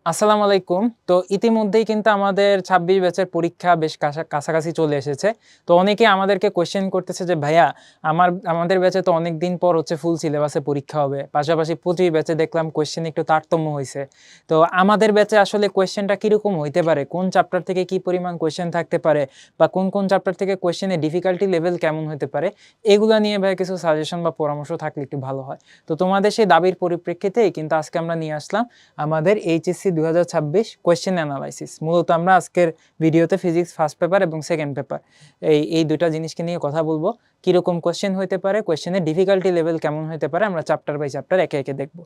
আসসালামু আলাইকুম। তো ইতিমধ্যেই কিন্তু আমাদের ২৬ ব্যাচের পরীক্ষা বেশ কাছাকাছি চলে এসেছে। তো অনেকেই আমাদেরকে কোয়েশ্চেন করতেছে যে, "ভাইয়া আমাদের ব্যাচে তো অনেকদিন পর হচ্ছে ফুল সিলেবাসে পরীক্ষা হবে। পাশাপাশি ২৫ ব্যাচে দেখলাম কোয়েশ্চেন একটু তারতম্য হইছে। তো আমাদের ব্যাচে আসলে কোয়েশ্চেনটা কিরকম হইতে পারে? কোন চ্যাপ্টার থেকে কি পরিমাণ কোয়েশ্চেন থাকতে পারে? বা কোন চ্যাপ্টার থেকে কোয়েশ্চেনের ডিফিকাল্টি লেভেল কেমন হতে পারে?" এগুলা নিয়ে ভাইয়া কিছু সাজেশন বা পরামর্শ থাকলে একটু ভালো হয়। তো তোমাদের সেই দাবির পরিপ্রেক্ষিতেই কিন্তু আজকে আমরা নিয়ে আসলাম আমাদের এইচএসসি ২০২৬ কোয়েশ্চেন অ্যানালাইসিস। মূলত আমরা আজকের ভিডিওতে ফিজিক্স ফার্স্ট পেপার এবং সেকেন্ড পেপার এই ২ টা জিনিসকে নিয়ে কথা বলবো। কিরকম কোয়েশ্চেন হইতে পারে, কোয়েশ্চেনের ডিফিকাল্টি লেভেল কেমন হইতে পারে, আমরা চ্যাপ্টার বাই চ্যাপ্টার একে, একে দেখব।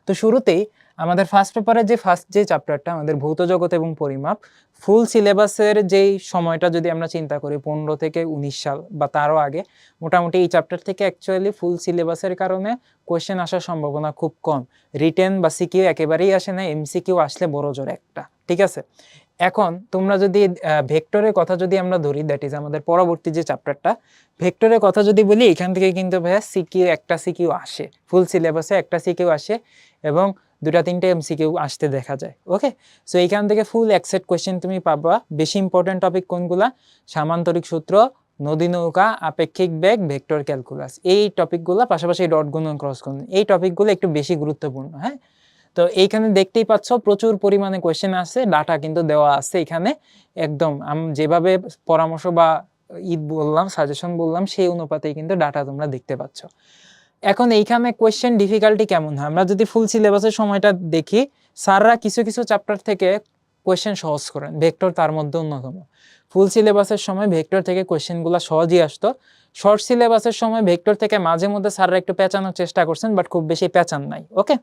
তো শুরুতেই আমাদের ফার্স্ট পেপারের ফার্স্ট যে চ্যাপ্টারটা আমাদের ভৌত জগৎ এবং পরিমাপ, ফুল সিলেবাসের যেই সময়টা যদি আমরা চিন্তা করি ১৫ থেকে ১৯ সাল বা তারও আগে, মোটামুটি এই চ্যাপ্টার থেকে অ্যাকচুয়ালি ফুল সিলেবাসের কারণে কোয়েশ্চেন আসার সম্ভাবনা খুব কম। রিটেন বা সিকিউ একেবারেই আসে না, এমসিকিউ আসলে বড় জোর একটা, ঠিক আছে? এখন তোমরা যদি ভেক্টরের কথা যদি আমরা ধরি, দ্যাট ইজ আমাদের পরবর্তী যে চ্যাপ্টারটা, ভেক্টরের কথা যদি বলি, এখান থেকে কিন্তু ভাইয়া একটা সিকিউ আসে, ফুল সিলেবাসে একটা সিকিউ আসে এবং ২টা-৩টে এমসিকিউ আসতে দেখা যায়। ওকে, সো এইখান থেকে ফুল একসেট কোয়েশ্চেন তুমি পাবা। বেশি ইম্পর্টেন্ট টপিক কোনগুলা? সামান্তরিক সূত্র, নদী নৌকা, আপেক্ষিক বেগ, ভেক্টর ক্যালকুলাস, এই টপিকগুলো, পাশাপাশি ডট গুণন, ক্রস গুণন, এই টপিকগুলো একটু বেশি গুরুত্বপূর্ণ। হ্যাঁ, তো এইখানে দেখতেই পাচ্ছ প্রচুর পরিমাণে কোয়েশ্চেন আছে, ডাটা কিন্তু দেওয়া আছে এখানে। একদম যেভাবে পরামর্শ বা বললাম, সাজেশন বললাম, সেই অনুপাতেই কিন্তু ডাটা তোমরা দেখতে পাচ্ছ। এখন এইখানে কোয়েশ্চেন ডিফিকাল্টি কেমন হয়? আমরা যদি ফুল সিলেবাসের সময়টা দেখি, স্যাররা কিছু কিছু চ্যাপ্টার থেকে কোয়েশ্চেন সহজ করেন, ভেক্টর তার মধ্যে অন্যতম। ফুল সিলেবাসের সময় ভেক্টর থেকে কোয়েশ্চেনগুলো সহজই আসতো। শর্ট সিলেবাসের সময় ভেক্টর থেকে মাঝে মধ্যে স্যাররা একটু পেঁচানোর চেষ্টা করছেন, বাট খুব বেশি পেঁচান নাই। ওকে,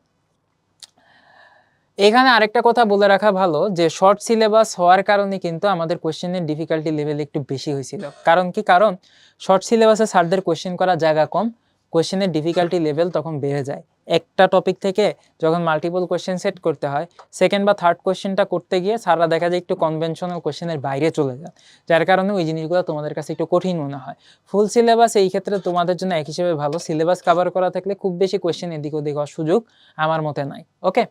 এখানে আরেকটা কথা বলে রাখা ভালো যে শর্ট সিলেবাস হওয়ার কারণে কিন্তু আমাদের কোয়েশ্চেনের ডিফিকাল্টি লেভেল একটু বেশি হয়েছিল। কারণ কি? কারণ শর্ট সিলেবাসে স্যারদের কোয়েশ্চেন করার জায়গা কম, কোয়েশ্চেনের ডিফিকাল্টি লেভেল তখন বেড়ে যায়। একটা টপিক থেকে যখন মাল্টিপল কোয়েশ্চেন সেট করতে হয়, সেকেন্ড বা থার্ড কোয়েশ্চেনটা করতে গিয়ে স্যাররা দেখা যায় একটু কনভেনশনাল কোয়েশ্চেনের বাইরে চলে যান, যার কারণে ওই জিনিসগুলো তোমাদের কাছে একটু কঠিন মনে হয়। ফুল সিলেবাস এই ক্ষেত্রে তোমাদের জন্য এক হিসেবে ভালো, সিলেবাস কভার করা থাকলে খুব বেশি কোয়েশ্চেন এদিক ওদিক হওয়ার সুযোগ আমার মতে নাই। ওকে,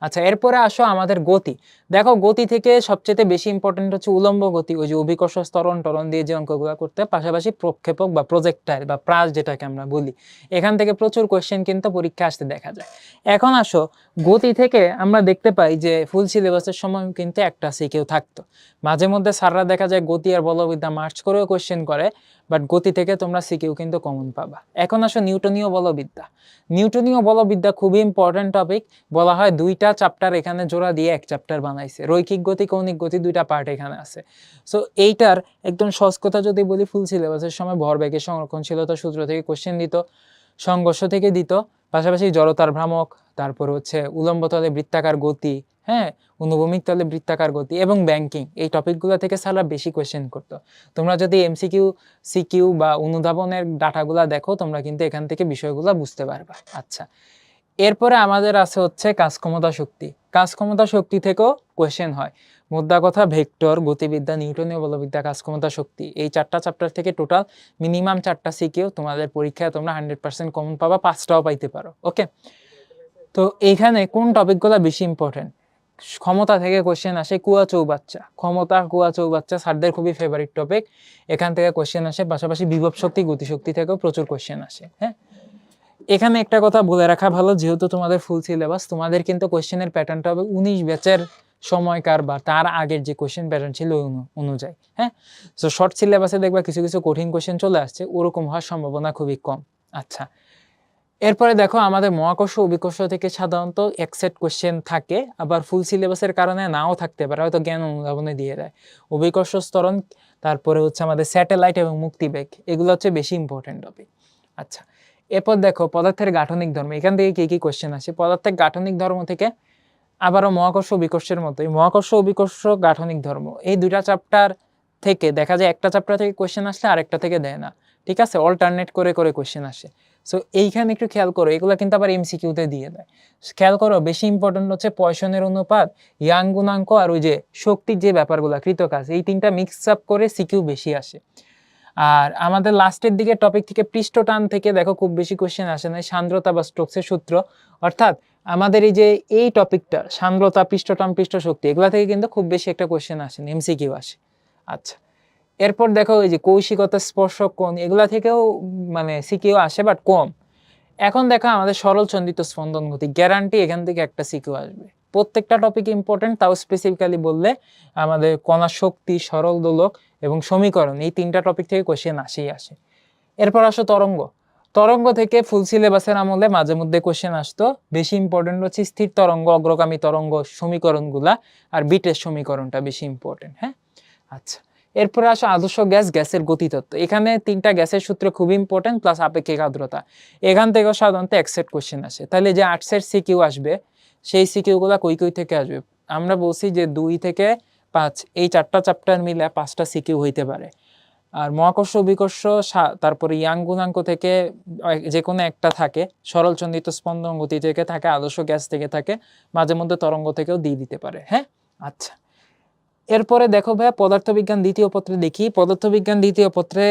আচ্ছা, এরপরে আসো আমাদের গতি। দেখো, গতি থেকে সবচেয়ে বেশি ইম্পর্টেন্ট হচ্ছে উলম্ব গতি, ওই যে অভিকর্ষ ত্বরণ টরণ দিয়ে যে অঙ্কগুলো করতে, পাশাপাশি প্রক্ষেপক বা প্রজেক্টাইল বা প্রাস যেটাকে আমরা বলি, এখান থেকে প্রচুর কোয়েশ্চেন কিন্তু পরীক্ষা আসতে দেখা যায়। এখন আসো গতি থেকে আমরা দেখতে পাই যে ফুল সিলেবাসের সময় কিন্তু একটা সিকিউ থাকতো। মাঝে মধ্যে স্যাররা দেখা যায় গতি আর বলবিদ্যা মার্চ করেও কোয়েশ্চেন করে, বাট গতি থেকে তোমরা সিকিউ কিন্তু কমন পাবা। এখন আসো নিউটনীয় বলবিদ্যা। নিউটনীয় বলবিদ্যা খুবই ইম্পর্টেন্ট টপিক। বলা হয় ২টা চ্যাপ্টার এখানে জোড়া দিয়ে এক চ্যাপ্টার বানাইছে। রৈখিক গতি, কৌণিক গতি, ২টা পার্ট এখানে আছে। সো এইটার একদম সহজ কথা যদি বলি, ফুল সিলেবাসের সময় ভরবেগের সংরক্ষণশীলতা সূত্র থেকে কোশ্চেন দিত, সংঘর্ষ থেকে দিত, পাশাপাশি জড়তার ভ্রামক, তারপর হচ্ছে উলম্ব তলে বৃত্তাকার গতি, হ্যাঁ, অনুভূমিক তলে বৃত্তাকার গতি এবং ব্যাংকিং, এই টপিকগুলো থেকে স্যাররা বেশি কোয়েশ্চেন করতো। তোমরা যদি এমসিকিউ, সিকিউ বা অনুধাবনের ডাটাগুলা দেখো, তোমরা কিন্তু এখান থেকে বিষয়গুলো বুঝতে পারবা। আচ্ছা, এরপরে আমাদের আছে হচ্ছে কাজ ক্ষমতা শক্তি। কাজ ক্ষমতা শক্তি থেকেও কোয়েশ্চেন হয়। মোদ্দা কথা, ভেক্টর, গতিবিদ্যা, নিউটনীয় বলবিদ্যা, কাজ ক্ষমতা শক্তি, এই 4টা চ্যাপ্টার থেকে টোটাল মিনিমাম 4টা সিকিউ তোমাদের পরীক্ষায় তোমরা 100% কমন পাবা, 5টাও পাইতে পারো। ওকে, তো এইখানে কোন টপিকগুলো বেশি ইম্পর্টেন্ট? ক্ষমতা থেকে কোয়েশ্চেন আসে, কুয়া চৌবাচ্চা, ক্ষমতা, কুয়া চৌবাচ্চা স্যারদের খুবই ফেভারিট টপিক, এখান থেকে কোয়েশ্চেন আসে। পাশাপাশি বিভব শক্তি, গতিশক্তি থেকেও প্রচুর কোয়েশ্চেন আসে। হ্যাঁ, এখানে একটা কথা বলে রাখা ভালো, যেহেতু তোমাদের ফুল সিলেবাস, তোমাদের কিন্তু কোয়েশ্চেনের প্যাটার্নটা হবে 19 ব্যাচের সময়কার বা তার আগের যে কোয়েশ্চেন প্যাটার্ন ছিল ওই অনুযায়ী। হ্যাঁ, সো শর্ট সিলেবাসে দেখবা কিছু কিছু কঠিন কোয়েশ্চেন চলে আসছে, ওরকম হওয়ার সম্ভাবনা খুবই কম। আচ্ছা, এরপরে দেখো আমাদের মহাকর্ষ অভিকর্ষ থেকে সাধারণত এক সেট কোয়েশ্চেন থাকে, আবার ফুল সিলেবাসের কারণে নাও থাকতে পারে, হয়তো জ্ঞান অনুধাবনে দিয়ে দেয়। অভিকর্ষ ত্বরণ, তারপরে হচ্ছে আমাদের স্যাটেলাইট এবং মুক্তিবেগ, এগুলো হচ্ছে বেশি ইম্পর্টেন্ট টপিক। আচ্ছা, এরপর দেখো পদার্থের গাঠনিক ধর্ম, এখান থেকে কি কি কোয়েশ্চেন আসে? পদার্থের গাঠনিক ধর্ম থেকে আবারও মহাকর্ষ অভিকর্ষের মতোই মহাকর্ষ অভিকর্ষ গাঠনিক ধর্ম, এই 2টা চ্যাপ্টার থেকে দেখা যায় একটা চ্যাপ্টার থেকে কোয়েশ্চেন আসলে আরেকটা থেকে দেয় না, ঠিক আছে, অল্টারনেট করে করে কোয়েশ্চেন আসে। সো এইখানে একটু খেয়াল করো, এগুলো কিন্তু আবার এমসিকিউতে দিয়ে দেয়। খেয়াল করো, বেশি ইম্পর্টেন্ট হচ্ছে পয়সনের অনুপাত, ইয়াং গুণাঙ্ক আর ওই যে শক্তির যে ব্যাপারগুলো, কৃতকাজ, এই 3টা মিক্স আপ করে সিকিউ বেশি আসে। আর আমাদের লাস্টের দিকে টপিক থেকে পৃষ্ঠটান থেকে দেখো খুব বেশি কোয়েশ্চেন আসে না, সান্দ্রতা বা স্টোকসের সূত্র, অর্থাৎ আমাদের এই যে এই টপিকটা সান্দ্রতা, পৃষ্ঠটান, পৃষ্ঠ শক্তি, এগুলা থেকে কিন্তু খুব বেশি একটা কোশ্চেন আসে না, এমসিকিউ আসে। আচ্ছা, এরপর দেখো এই যে কৌশিকতা, স্পর্শক কোণ, এগুলা থেকেও মানে সিকিউ আসে বাট কম। এখন দেখো আমাদের সরল চন্দিত স্পন্দন গতি, গ্যারান্টি এখান থেকে একটা সিকিউ আসবে। প্রত্যেকটা টপিক ইম্পর্টেন্ট, তাও স্পেসিফিক্যালি বললে আমাদের কণার শক্তি, সরল দোলক এবং সমীকরণ, এই তিনটা টপিক থেকে কোশ্চেন আসেই আসে। এরপর আসো তরঙ্গ। তরঙ্গ থেকে ফুল সিলেবাসের আমলে মাঝে মধ্যে কোশ্চেন আসতো। বেশি ইম্পর্টেন্ট হচ্ছে স্থির তরঙ্গ, অগ্রগামী তরঙ্গ সমীকরণগুলা, আর বিটের সমীকরণটা বেশি ইম্পর্টেন্ট। হ্যাঁ, আচ্ছা, এরপরে আসো আদর্শ গ্যাস, গ্যাসের গতিতত্ত্ব। এখানে তিনটা গ্যাসের সূত্র খুব ইম্পর্টেন্ট, প্লাস আপেক্ষিক আর্দ্রতা। এখান থেকেও সাধারণত এক সেট কোশ্চেন আসে। তাহলে যে 8 সেট সিকিউ আসবে, সেই সিকিউ গুলা কই কই থেকে আসবে? আমরা বলছি যে 2 থেকে 5, এই 4টা চ্যাপ্টার মিলে 5টা সিকিউ হইতে পারে। আর মহাকর্ষ, বিকর্ষ, তারপরে ইয়াং গুণাঙ্ক থেকে যে কোনো একটা থাকে, সরল চন্দিত স্পন্দন গতি থেকে থাকে, আদর্শ গ্যাস থেকে থাকে, মাঝে মধ্যে তরঙ্গ থেকেও দিয়ে দিতে পারে। হ্যাঁ, আচ্ছা, এরপরে দেখো ভাইয়া পদার্থবিজ্ঞান দ্বিতীয় পত্রে দেখি। পদার্থবিজ্ঞান দ্বিতীয় পত্রে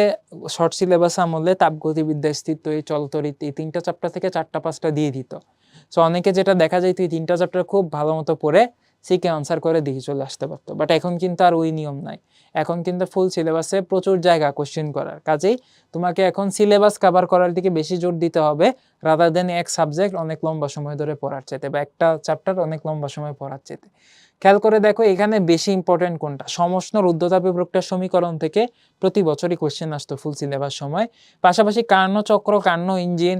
শর্ট সিলেবাস আমলে তাপগতিবিদ্যা, স্থিরতড়িৎ, চলতড়িৎ, এই 3টা চ্যাপ্টার থেকে 4টা 5টা দিয়ে দিত। সো অনেকে যেটা দেখা যায় তুই 3টা চ্যাপ্টার খুব ভালো মতো পড়ে সিকে আনসার করে দিয়ে চলে আসতে পারতো, বাট এখন কিন্তু আর ওই নিয়ম নাই। এখন কিন্তু ফুল সিলেবাসে প্রচুর জায়গা কোশ্চেন করার, কাজেই তোমাকে এখন সিলেবাস কভার করার দিকে বেশি জোর দিতে হবে, রাদার দেন এক সাবজেক্ট অনেক লম্বা সময় ধরে পড়ার চাইতে, বা একটা চ্যাপ্টার অনেক লম্বা সময় পড়ার চাইতে। খেয়াল করে দেখো এখানে বেশি ইম্পর্টেন্ট কোনটা? সমষ্ণ রুদ্ধতাপীয় প্রক্রিয়া সমীকরণ থেকে প্রতি বছরই কোশ্চেন আসতো ফুল সিলেবাস সময়। পাশাপাশি কার্নো চক্র, কার্নো ইঞ্জিন,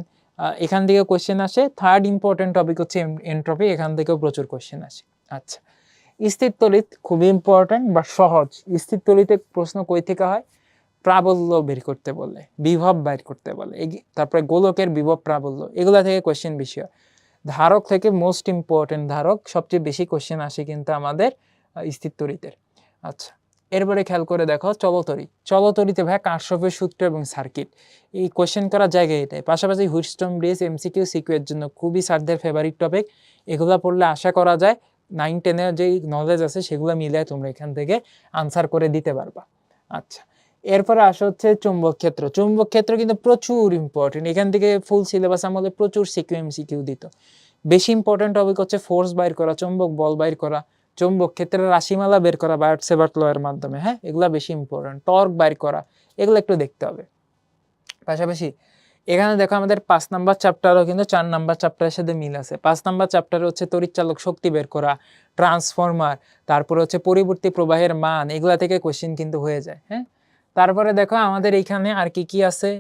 এখান থেকে কোশ্চেন আসে। থার্ড ইম্পর্টেন্ট টপিক হচ্ছে এন্ট্রপি, এখান থেকেও প্রচুর কোশ্চেন আসে। আচ্ছা, স্থির তড়িৎ খুবই ইম্পর্টেন্ট বা সহজ। স্থির তড়িতে প্রশ্ন কই থেকে হয়? প্রাবল্য বের করতে বলে, বিভব বের করতে বলে, তারপরে গোলকের বিভব প্রাবল্য, এগুলা থেকে কোশ্চেন বেশি হয়। ধারক থেকে মোস্ট ইম্পর্টেন্ট ধারক, সবচেয়ে বেশি কোশ্চেন আসে কিন্তু আমাদের স্থির তড়িতের। আচ্ছা, এরপরে খেয়াল করে দেখো চলতড়িৎ। চলতড়িতে ভাই কারশফের সূত্র এবং সার্কিট, এই কোশ্চেন করার জায়গায় এটাই। পাশাপাশি হুইটস্টোন ব্রিজ, এমসিকিউ, সিকিউ এর জন্য খুবই স্যারদের ফেভারিট টপিক। এগুলা পড়লে আশা করা যায় 9-10 যেই নলেজ আছে সেগুলো মিলিয়ে তোমরা এখান থেকে আনসার করে দিতে পারবা। আচ্ছা, এরপরে আসা হচ্ছে চুম্বক ক্ষেত্র। চুম্বক ক্ষেত্র কিন্তু প্রচুর ইম্পর্টেন্ট, এখান থেকে ফুল সিলেবাস আমাদের প্রচুর সিকিউ এমসিকিউ দিত। বেশি ইম্পর্টেন্ট টপিক হচ্ছে ফোর্স বাইর করা, চুম্বক বল বাইর করা, চুম্বক ক্ষেত্রের রাশিমালা বের করা বার্টসেবার্ট ল এর মাধ্যমে। হ্যাঁ, এগুলা বেশি ইম্পর্টেন্ট। টর্ক বাইর করা, এগুলো একটু দেখতে হবে। পাশাপাশি এখানে দেখো আমাদের 5 নাম্বার চ্যাপ্টারও কিন্তু 4 নাম্বার চ্যাপ্টারের সাথে মিল আছে। 5 নাম্বার চ্যাপ্টারে হচ্ছে তড়িৎচালক শক্তি বের করা, ট্রান্সফরমার, তারপরে হচ্ছে পরিবর্তী প্রবাহের মান, এগুলা থেকে কোশ্চেন কিন্তু হয়ে যায়। হ্যাঁ, তারপরে দেখো আমাদের এইখানে আর কি কি আছে?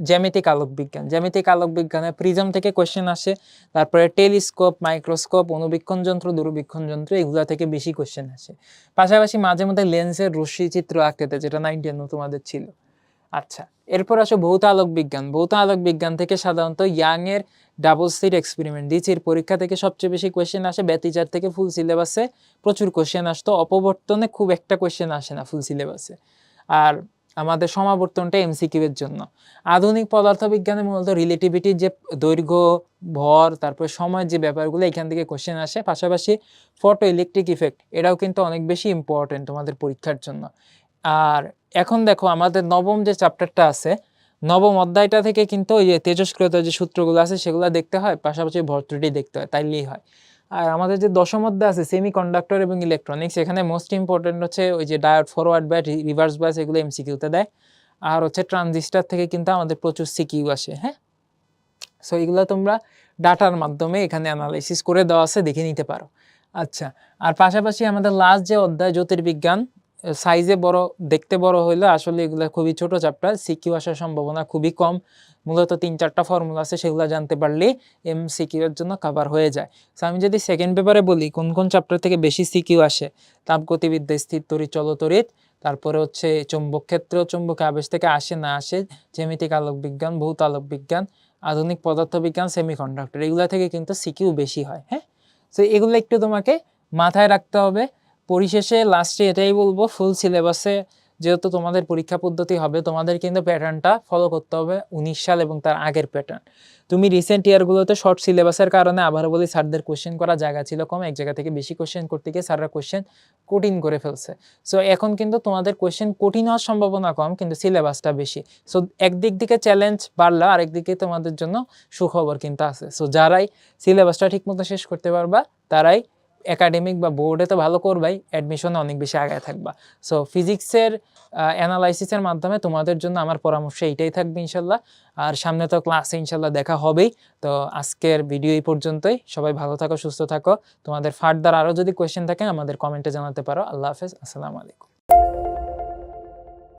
জ্যামিতিক আলোক বিজ্ঞান। জ্যামিতিক আলোক বিজ্ঞানে প্রিজম থেকে কোশ্চেন আসে, তারপরে টেলিস্কোপ, মাইক্রোস্কোপ, অনুবীক্ষণ যন্ত্র, দূরবীক্ষণ যন্ত্র, এগুলা থেকে বেশি কোশ্চেন আসে। পাশাপাশি মাঝে মধ্যে লেন্সের রশ্মি চিত্র আঁকতে, যেটা 9-10 তোমাদের ছিল। আচ্ছা, এরপর আসো ভৌত আলোক বিজ্ঞান। ভৌত আলোক বিজ্ঞান থেকে সাধারণত ইয়াং এর ডাবল স্লিট এক্সপেরিমেন্ট, ডিসির পরীক্ষা থেকে সবচেয়ে বেশি কোশ্চেন আসে। ব্যতিচার থেকে ফুল সিলেবাসে প্রচুর কোশ্চেন আসতো। অপবর্তনে খুব একটা কোশ্চেন আসে না ফুল সিলেবাসে। আর আমাদের সমাবর্তনটা এমসিকিউ এর জন্য। আধুনিক পদার্থবিজ্ঞানে মূলত রিলেটিভিটির যে দৈর্ঘ্য, ভর, তারপর সময়, যে ব্যাপারগুলো এখান থেকে কোশ্চেন আসে। পাশাপাশি ফটো ইলেকট্রিক ইফেক্ট, এটাও কিন্তু অনেক বেশি ইম্পর্টেন্ট তোমাদের পরীক্ষার জন্য। আর এখন দেখো আমাদের নবম যে চ্যাপ্টারটা আছে, নবম অধ্যায়টা থেকে কিন্তু ওই যে তেজস্ক্রিয়তার যে সূত্রগুলো আছে সেগুলো দেখতে হয়, পাশাপাশি ভর ত্রুটি দেখতে হয়, তাইলেই হয়। আর আমাদের যে দশম অধ্যায় আছে সেমিকন্ডাক্টর এবং ইলেকট্রনিক্স, এখানে মোস্ট ইম্পর্টেন্ট হচ্ছে ওই যে diode, forward bias, reverse bias, এগুলো এমসিকিউতে দেয়। আর হচ্ছে ট্রানজিস্টার থেকে কিন্তু আমাদের প্রচুর সিকিউ আসে। হ্যাঁ, সো এগুলো তোমরা ডাটার মাধ্যমে এখানে অ্যানালাইসিস করে দেওয়া আছে, দেখে নিতে পারো। আচ্ছা, আর পাশাপাশি আমাদের লাস্ট যে অধ্যায় জ্যোতির্বিজ্ঞান, সাইজে বড়, দেখতে বড় হইলে আসলে এগুলো খুবই ছোট চ্যাপ্টার, সিকিউ আসার সম্ভাবনা খুবই কম। মূলত 3-4টা ফর্মুলা আছে, সেগুলো জানতে পারলেই এমসিকিউ এর জন্য কভার হয়ে যায়। সো আমি যদি সেকেন্ড পেপারে বলি কোন কোন চ্যাপ্টার থেকে বেশি সিকিউ আসে, তাপগতিবিদ্যা, স্থির তড়িৎ, চলতড়িৎ, তারপরে হচ্ছে চুম্বক ক্ষেত্র, চুম্বক আবেশ থেকে আসে না আসে, জ্যামিতিক আলোক বিজ্ঞান, ভৌত আলোক বিজ্ঞান, আধুনিক পদার্থবিজ্ঞান, সেমিকন্ডাক্টর, এগুলা থেকে কিন্তু সিকিউ বেশি হয়। হ্যাঁ, তো এগুলো একটু তোমাকে মাথায় রাখতে হবে। পরিশেষে লাস্টে এটাই বলবো, ফুল সিলেবাসে যেহেতু তোমাদের পরীক্ষা পদ্ধতি হবে, তোমাদের কিন্তু প্যাটার্নটা ফলো করতে হবে 19 সাল এবং তার আগের প্যাটার্ন। তুমি রিসেন্ট ইয়ারগুলোতে শর্ট সিলেবাসের কারণে আবারও বলি স্যারদের কোশ্চেন করার জায়গা ছিল কম, এক জায়গা থেকে বেশি কোশ্চেন করতে গিয়ে স্যাররা কোশ্চেন কঠিন করে ফেলছে। সো এখন কিন্তু তোমাদের কোশ্চেন কঠিন হওয়ার সম্ভাবনা কম, কিন্তু সিলেবাসটা বেশি। সো একদিক দিকে চ্যালেঞ্জ বাড়লো, আরেক দিকে তোমাদের জন্য সুখবর কিন্তু আছে। সো যারাই সিলেবাসটা ঠিকমতো শেষ করতে পারবা তারাই একাডেমিক বা বোর্ডে তো ভালো করবাই, অ্যাডমিশনে অনেক বেশি আগায় থাকবা। সো ফিজিক্সের অ্যানালাইসিসের মাধ্যমে তোমাদের জন্য আমার পরামর্শ এইটাই থাকবে ইনশাল্লাহ। আর সামনে তো ক্লাসে ইনশাল্লাহ দেখা হবেই। তো আজকের ভিডিও এই পর্যন্তই। সবাই ভালো থাকো, সুস্থ থাকো। তোমাদের ফার্দার আরও যদি কোয়েশ্চেন থাকে আমাদের কমেন্টে জানাতে পারো। আল্লাহ হাফেজ, আসসালামু আলাইকুম।